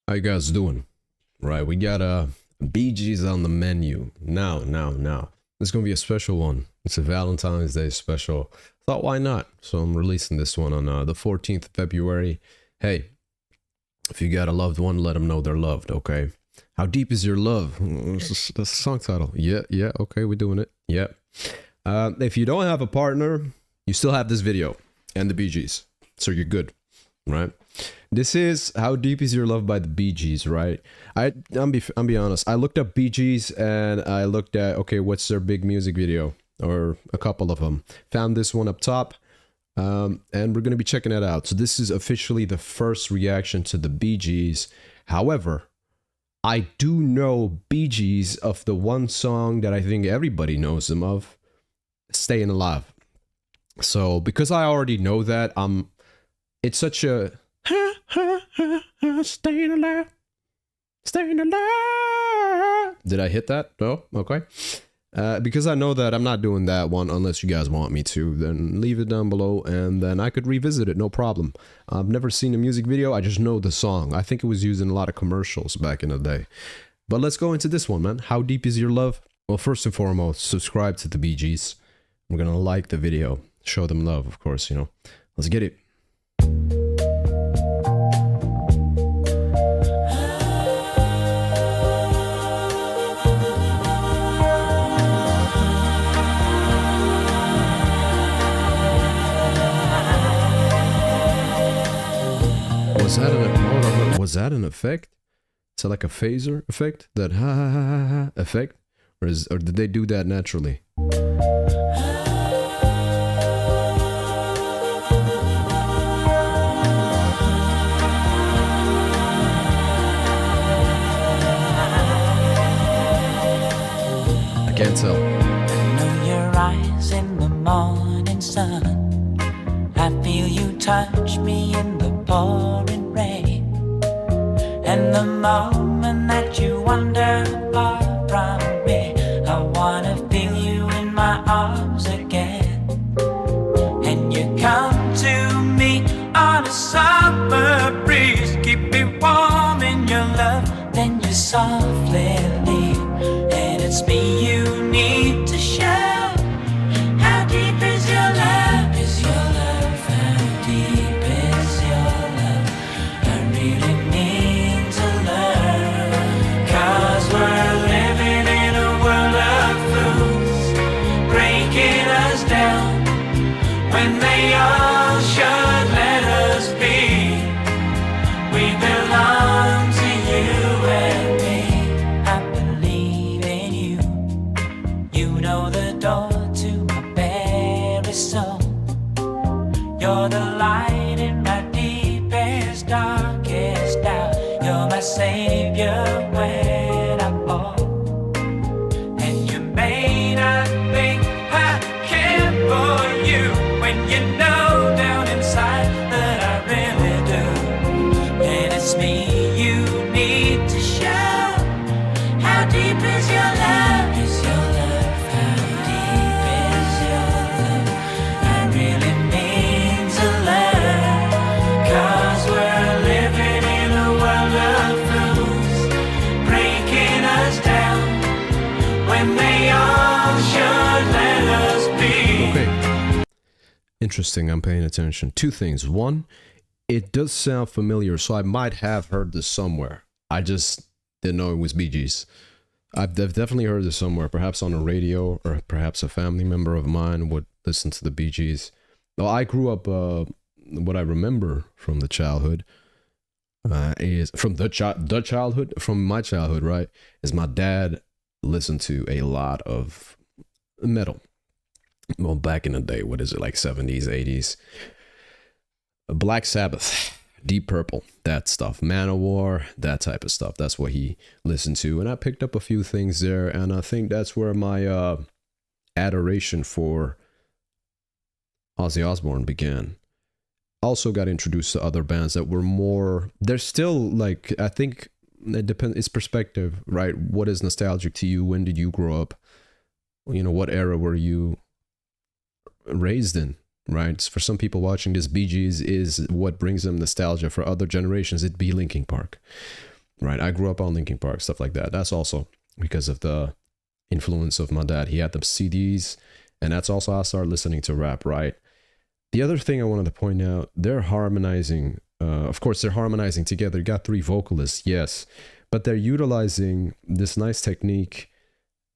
How you guys doing? Right, we got BG's on the menu. Now. This is gonna be a special one. It's a Valentine's Day special. Thought why not? So I'm releasing this one on the 14th of February. Hey, if you got a loved one, let them know they're loved, okay? How deep is your love? That's the song title. Yeah, okay, we're doing it. Yep. If you don't have a partner, you still have this video and the BG's. So you're good, right? This is How Deep Is Your Love by the Bee Gees, right? I'm be honest. I looked up Bee Gees and I looked at, okay, what's their big music video? Or a couple of them. Found this one up top. And we're going to be checking it out. So this is officially the first reaction to the Bee Gees. However, I do know Bee Gees of the one song that I think everybody knows them of, Staying Alive. So because I already know that, it's such a staying alive, staying alive. Did I hit that? No? Okay. Because I know that I'm not doing that one unless you guys want me to, then leave it down below and then I could revisit it, no problem. I've never seen a music video, I just know the song. I think it was used in a lot of commercials back in the day. But let's go into this one, man. How Deep Is Your Love? Well, first and foremost, subscribe to the Bee Gees. We're gonna like the video, show them love, of course, you know. Let's get it. Was that an effect? Is that like a phaser effect? That ha ha ha ha ha effect? Or did they do that naturally? I can't tell. I know your eyes in the morning sun. I feel you touch me in the pouring rain. And the moment that you wander far from me, I wanna feel you in my arms again. And you come to me on a summer breeze, keep me warm in your love, then you softly leave. And it's me you need to show. How deep is your love? Is your love? How deep is your love? I really need to learn. 'Cause we're living in a world of fools, breaking us down when they all should let us be. We belong to you and me. I believe in you. You know the door to my very soul. You're the light in my deepest, darkest doubt. You're my savior when I fall. And you may not think I care for you, when you know down inside that I really do. And it's me you need to show. How deep is your love? Is your love? How deep is your love? I really need to learn. 'Cause we're living in a world of fools, breaking us down when they all should let us be. Okay. Interesting, I'm paying attention. Two things. One, it does sound familiar, so I might have heard this somewhere. I just didn't know it was Bee Gees. I've definitely heard this somewhere, perhaps on the radio, or perhaps a family member of mine would listen to the Bee Gees. Well, I grew up, what I remember from the childhood, is from from my childhood, right, is my dad listened to a lot of metal. Well, back in the day, what is it, like 70s, 80s? Black Sabbath, Deep Purple, that stuff, Manowar, that type of stuff. That's what he listened to, and I picked up a few things there, and I think that's where my adoration for Ozzy Osbourne began. Also got introduced to other bands that were more, they're still like, I think it depends, it's perspective, right? What is nostalgic to you? When did you grow up? You know, what era were you raised in? Right, for some people watching this, Bee Gees is what brings them nostalgia. For other generations, it'd be Linkin Park. right? I grew up on Linkin Park, stuff like that. That's also because of the influence of my dad. He had the CDs, and that's also how I started listening to rap, right? The other thing I wanted to point out, they're harmonizing. Of course, they're harmonizing together. You got 3 vocalists, yes, but they're utilizing this nice technique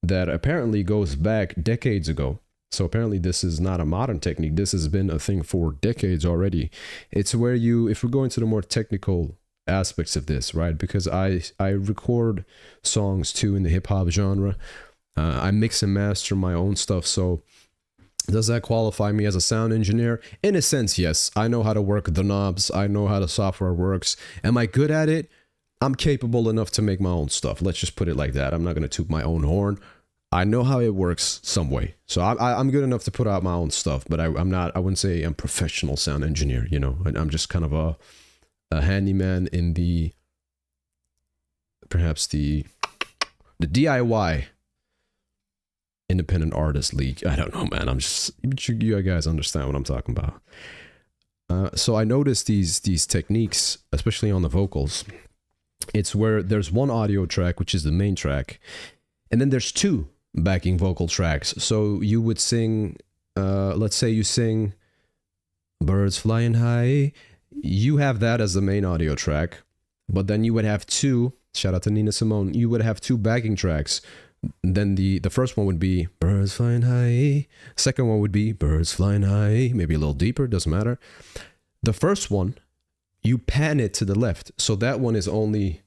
that apparently goes back decades ago. So apparently this is not a modern technique. This has been a thing for decades already. It's where you, if we're going to the more technical aspects of this, right? Because I record songs too in the hip hop genre. I mix and master my own stuff. So does that qualify me as a sound engineer? In a sense, yes. I know how to work the knobs. I know how the software works. Am I good at it? I'm capable enough to make my own stuff. Let's just put it like that. I'm not going to toot my own horn. I know how it works some way. So I'm good enough to put out my own stuff, but I'm not, I wouldn't say I'm professional sound engineer, you know. I'm just kind of a handyman in the, perhaps the DIY independent artist league. I don't know, man. I'm just, you guys understand what I'm talking about. So I noticed these techniques, especially on the vocals. It's where there's one audio track, which is the main track, and then there's 2 backing vocal tracks. So you would sing, let's say you sing Birds Flying High. You have that as the main audio track, but then you would have 2, shout out to Nina Simone, you would have 2 backing tracks. Then the first one would be Birds Flying High. Second one would be Birds Flying High. Maybe a little deeper, doesn't matter. The first one, you pan it to the left. So that one is only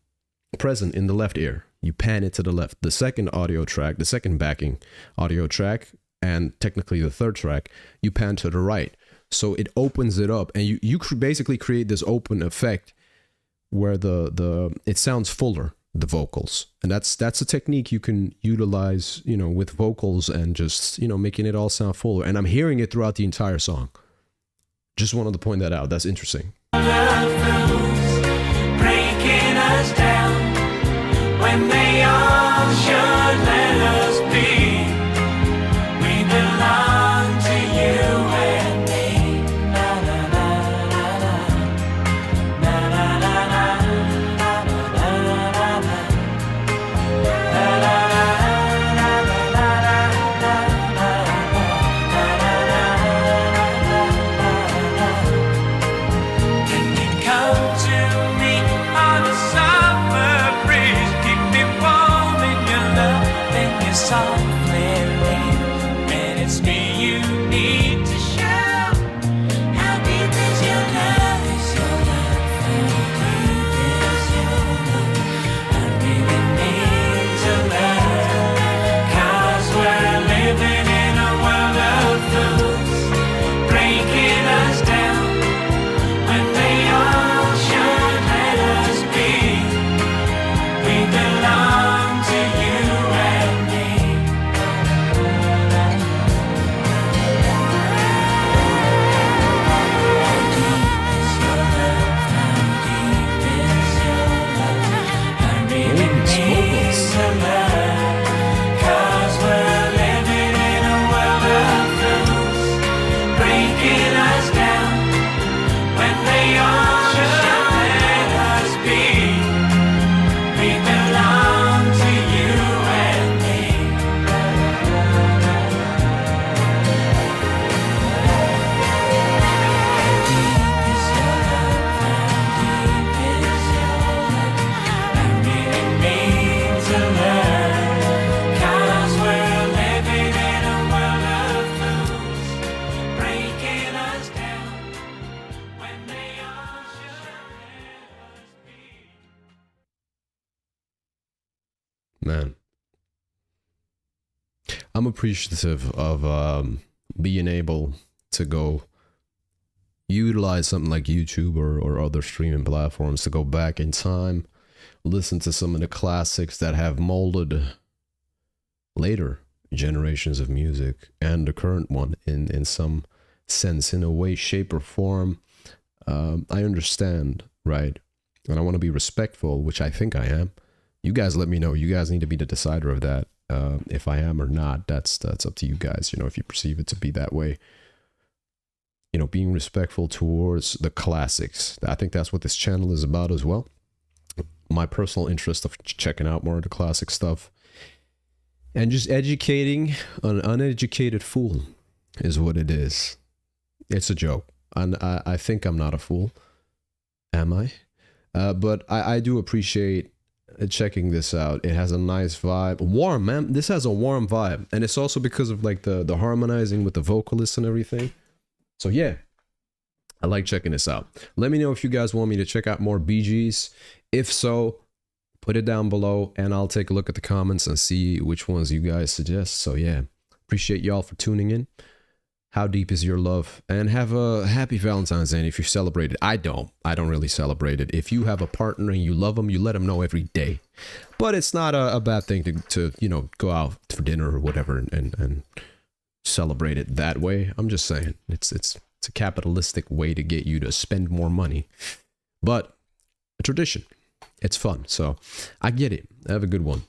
present in the left ear. You pan it to the left. The second audio track, the second backing audio track, and technically the third track, you pan to the right. So it opens it up, and you basically create this open effect where it sounds fuller, the vocals. And that's a technique you can utilize, you know, with vocals and just, you know, making it all sound fuller. And I'm hearing it throughout the entire song. Just wanted to point that out. That's interesting. Breaking us down when they all should let us be. We belong to you and me. Na na na na na na na na na na Can you come to me on a summer breeze? Keep me warm in your love and your softly leave. And it's me you need to show. How deep is your love? Is your love? How deep is your love? I really need to learn. 'Cause we're living in a world of fools, breaking us down when they all should let us be. We belong to you and me. How deep is your love? How deep is your love? I really need to learn. 'Cause we're living in a world of fools, breaking us down when they all should let us be. We belong to you and me. How deep is your love? How deep is your love? I really need to learn. 'Cause we're living in a world of fools, breaking us down when they all should let us be. Man, I'm appreciative of being able to go utilize something like YouTube or other streaming platforms to go back in time, listen to some of the classics that have molded later generations of music and the current one in some sense, in a way, shape, or form. I understand, right? And I want to be respectful, which I think I am. You guys let me know. You guys need to be the decider of that. If I am or not, that's up to you guys. You know, if you perceive it to be that way. You know, being respectful towards the classics. I think that's what this channel is about as well. my personal interest of checking out more of the classic stuff. And just educating an uneducated fool is what it is. It's a joke. And I think I'm not a fool. Am I? But I do appreciate checking this out. It has a nice vibe. Warm, man. This has a warm vibe. And it's also because of like the harmonizing with the vocalists and everything. So yeah, I like checking this out. Let me know if you guys want me to check out more GEES. If so, put it down below and I'll take a look at the comments and see which ones you guys suggest. So yeah, appreciate y'all for tuning in. How deep is your love? And have a happy Valentine's Day if you celebrate it. I don't really celebrate it. If you have a partner and you love them, you let them know every day. But it's not a bad thing to you know, go out for dinner or whatever and celebrate it that way. I'm just saying it's a capitalistic way to get you to spend more money. But a tradition. It's fun. So I get it. Have a good one.